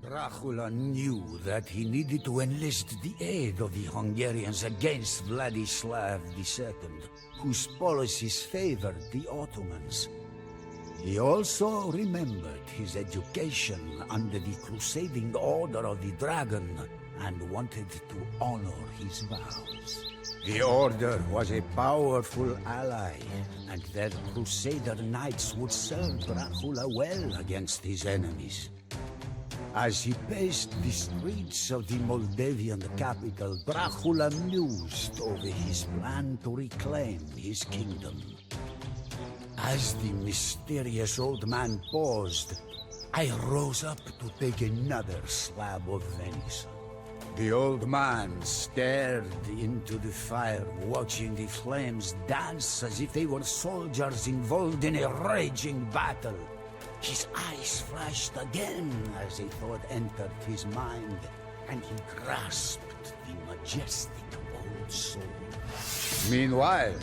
Dracula knew that he needed to enlist the aid of the Hungarians against Vladislav II, whose policies favored the Ottomans. He also remembered his education under the Crusading Order of the Dragon and wanted to honor his vows. The Order was a powerful ally, and their Crusader knights would serve Dracula well against his enemies. As he paced the streets of the Moldavian capital, Dracula mused over his plan to reclaim his kingdom. As the mysterious old man paused, I rose up to take another slab of venison. The old man stared into the fire, watching the flames dance as if they were soldiers involved in a raging battle. His eyes flashed again as a thought entered his mind, and he grasped the majestic old sword. Meanwhile,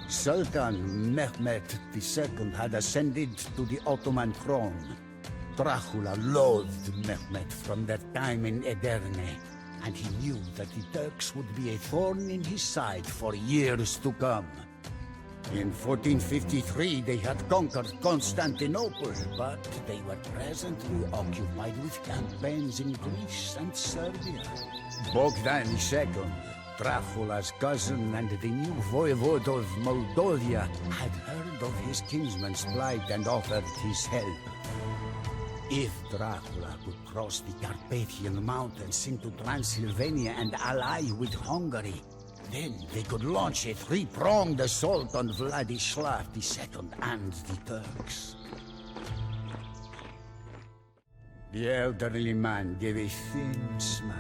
Sultan Mehmet II had ascended to the Ottoman throne. Dracula loathed Mehmet from their time in Edirne, and he knew that the Turks would be a thorn in his side for years to come. In 1453 they had conquered Constantinople, but they were presently occupied with campaigns in Greece and Serbia. Bogdan II, Dracula's cousin and the new voivode of Moldavia, had heard of his kinsman's plight and offered his help. If Dracula could cross the Carpathian Mountains into Transylvania and ally with Hungary, then they could launch a three-pronged assault on Vladislav II and the Turks. The elderly man gave a thin smile.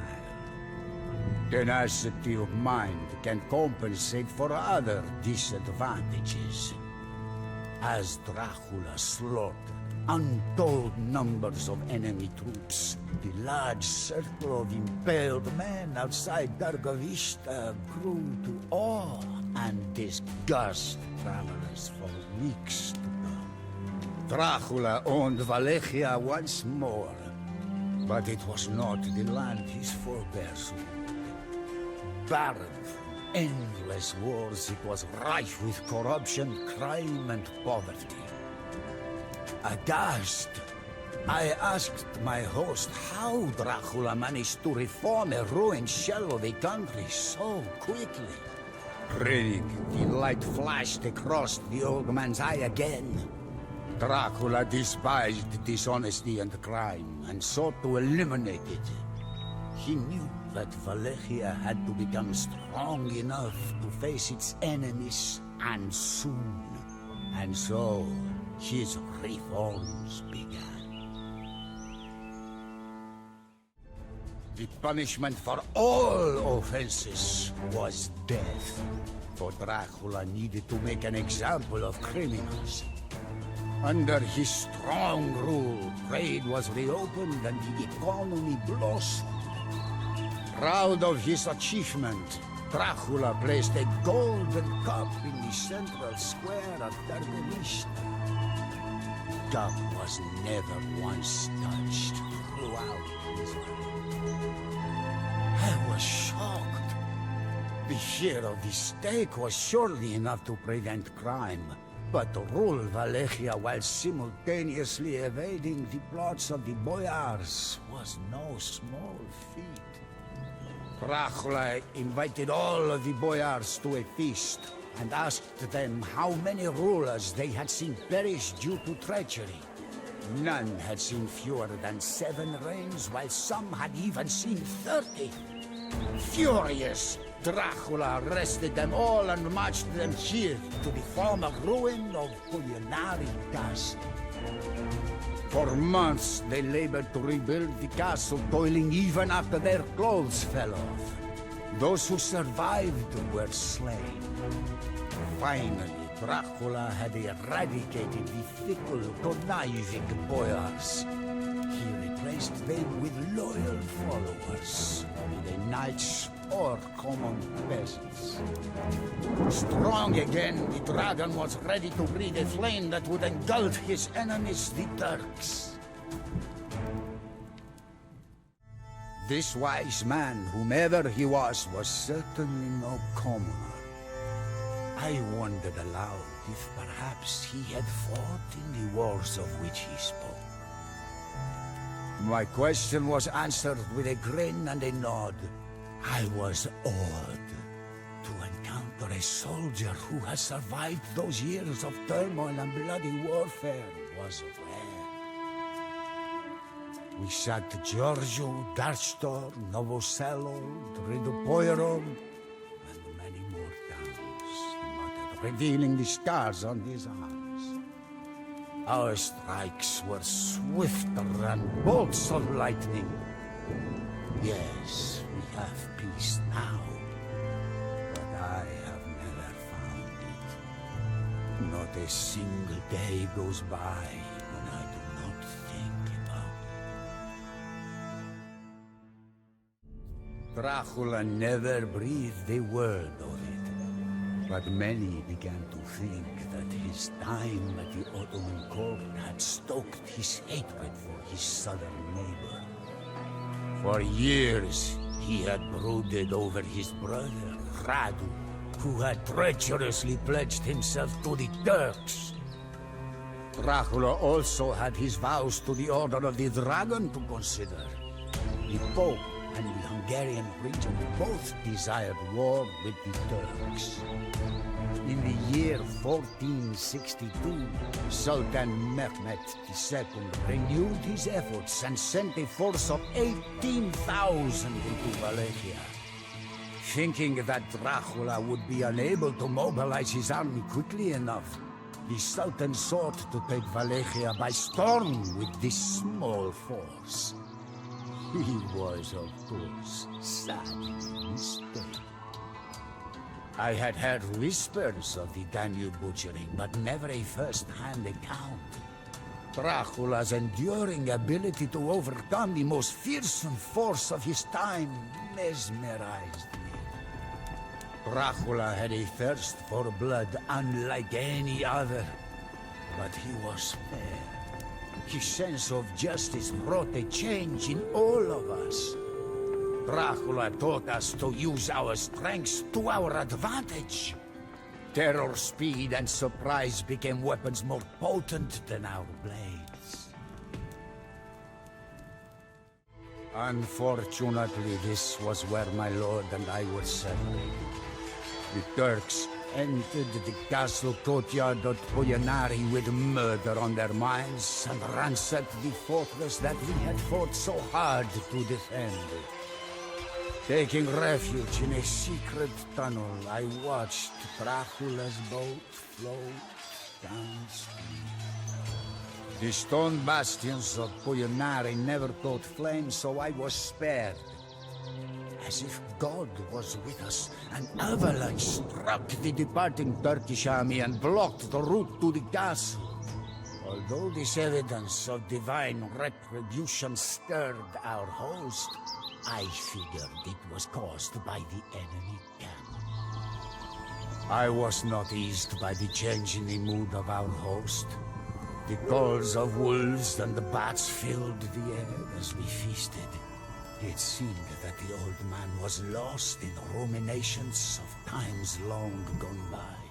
Tenacity of mind can compensate for other disadvantages. As Dracula slaughtered untold numbers of enemy troops, the large circle of impaled men outside Dargovista grew to awe and disgust travelers for weeks to come. Dracula owned Wallachia once more, but it was not the land his forebears ruled. Barren from endless wars, it was rife with corruption, crime, and poverty. Aghast, I asked my host how Dracula managed to reform a ruined shell of a country so quickly. Grinning, the light flashed across the old man's eye again. Dracula despised dishonesty and crime and sought to eliminate it. He knew that Wallachia had to become strong enough to face its enemies, and soon. And so, his reforms began. The punishment for all offenses was death, for Dracula needed to make an example of criminals. Under his strong rule, trade was reopened and the economy blossomed. Proud of his achievement, Dracula placed a golden cup in the central square of Dargovista. The cup was never once touched throughout his life. I was shocked. The fear of the stake was surely enough to prevent crime, but to rule Wallachia while simultaneously evading the plots of the boyars was no small feat. Dracula invited all of the boyars to a feast and asked them how many rulers they had seen perish due to treachery. None had seen fewer than 7 reigns, while some had even seen 30. Furious, Dracula arrested them all and marched them here to the former ruin of Culinary Castle. For months they labored to rebuild the castle, toiling even after their clothes fell off. Those who survived were slain. Finally, Dracula had eradicated the fickle, conniving boyars. He replaced them with loyal followers, be they knights or common peasants. Strong again, the dragon was ready to breathe a flame that would engulf his enemies, the Turks. This wise man, whomever he was certainly no commoner. I wondered aloud if perhaps he had fought in the wars of which he spoke. My question was answered with a grin and a nod. I was awed to encounter a soldier who has survived those years of turmoil and bloody warfare was rare. We sat to Giorgio, Darstor, Novoselo, Dridopoiro, and many more towns, he muttered, revealing the scars on his arms. Our strikes were swifter than bolts of lightning. Yes, we have peace now, but I have never found it. Not a single day goes by when I do not think about it. Dracula never breathed a word of it, but many began to think that his time at the Ottoman court had stoked his hatred for his southern neighbor. For years, he had brooded over his brother, Radu, who had treacherously pledged himself to the Turks. Dracula also had his vows to the Order of the Dragon to consider. The Pope and the Hungarian regent both desired war with the Turks. In the year 1462, Sultan Mehmed II renewed his efforts and sent a force of 18,000 into Wallachia. Thinking that Dracula would be unable to mobilize his army quickly enough, the Sultan sought to take Wallachia by storm with this small force. He was, of course, sadly mistaken. I had heard whispers of the Danube butchering, but never a first-hand account. Dracula's enduring ability to overcome the most fearsome force of his time mesmerized me. Dracula had a thirst for blood unlike any other, but he was fair. His sense of justice brought a change in all of us. Dracula taught us to use our strengths to our advantage. Terror, speed, and surprise became weapons more potent than our blades. Unfortunately, this was where my lord and I were separated. The Turks entered the castle courtyard of Poyanari with murder on their minds and ransacked the fortress that we had fought so hard to defend. Taking refuge in a secret tunnel, I watched Dracula's boat float downstream. The stone bastions of Poyanari never caught flame, so I was spared. As if God was with us, an avalanche struck the departing Turkish army and blocked the route to the castle. Although this evidence of divine retribution stirred our host, I figured it was caused by the enemy camp. I was not eased by the change in the mood of our host. The calls of wolves and the bats filled the air as we feasted. It seemed that the old man was lost in ruminations of times long gone by.